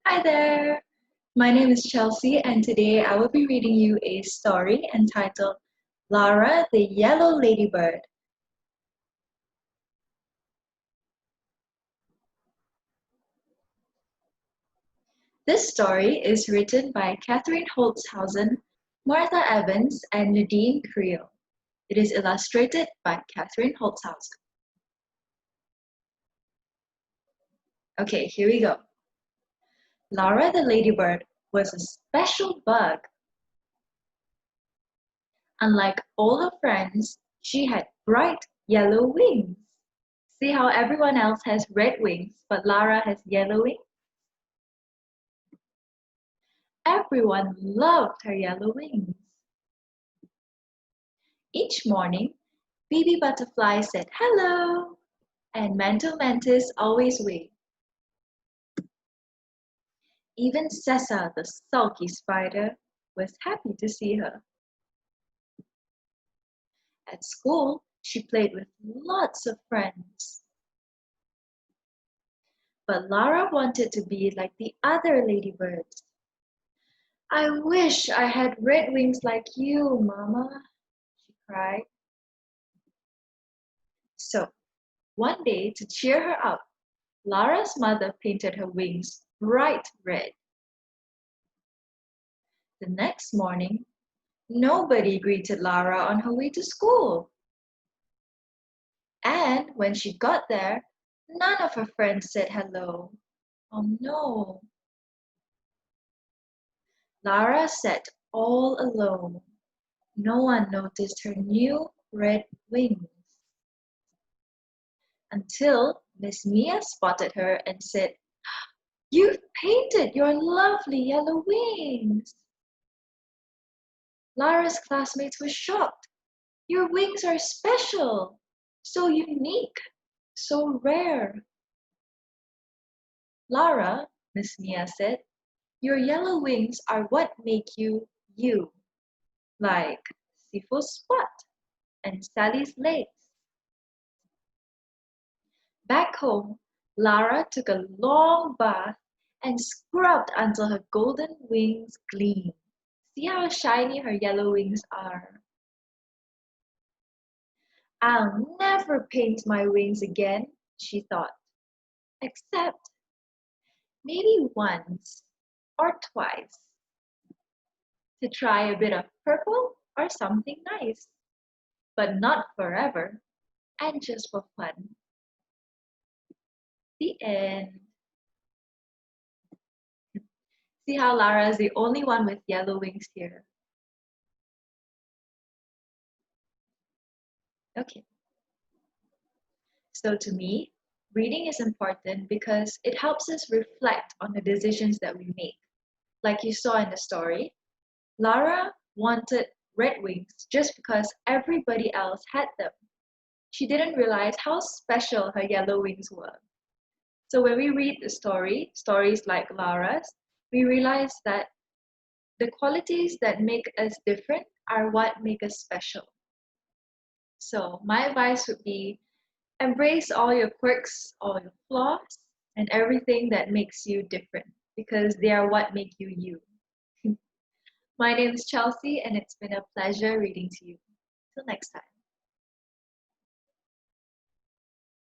Hi there! My name is Chelsea, and today I will be reading you a story entitled Lara the Yellow Ladybird. This story is written by Catherine Holtzhausen, Martha Evans, and Nadene Kriel. It is illustrated by Catherine Holtzhausen. Okay, here we go. Lara the Ladybird was a special bug. Unlike all her friends, she had bright yellow wings. See how everyone else has red wings, but Lara has yellow wings? Everyone loved her yellow wings. Each morning, Baby Butterfly said hello, and Mantle Mantis always waved. Even Sessa, the sulky spider, was happy to see her. At school, she played with lots of friends. But Lara wanted to be like the other ladybirds. I wish I had red wings like you, Mama, she cried. So, one day, to cheer her up, Lara's mother painted her wings bright red. The next morning, nobody greeted Lara on her way to school. And when she got there, none of her friends said hello. Oh no. Lara sat all alone. No one noticed her new red wings. Until Miss Mia spotted her and said, "You've painted your lovely yellow wings." Lara's classmates were shocked. "Your wings are special, so unique, so rare." "Lara," Miss Mia said, "your yellow wings are what make you you, like Sifu's spot and Sally's lace." Back home, Lara took a long bath and scrubbed until her golden wings gleamed. See how shiny her yellow wings are. "I'll never paint my wings again," she thought, "except maybe once or twice to try a bit of purple or something nice, but not forever and just for fun." The end. See how Lara is the only one with yellow wings here. Okay. So to me, reading is important because it helps us reflect on the decisions that we make. Like you saw in the story, Lara wanted red wings just because everybody else had them. She didn't realize how special her yellow wings were. So when we read the stories like Lara's, we realize that the qualities that make us different are what make us special. So my advice would be embrace all your quirks, all your flaws, and everything that makes you different because they are what make you you. My name is Chelsea, and it's been a pleasure reading to you. Till next time.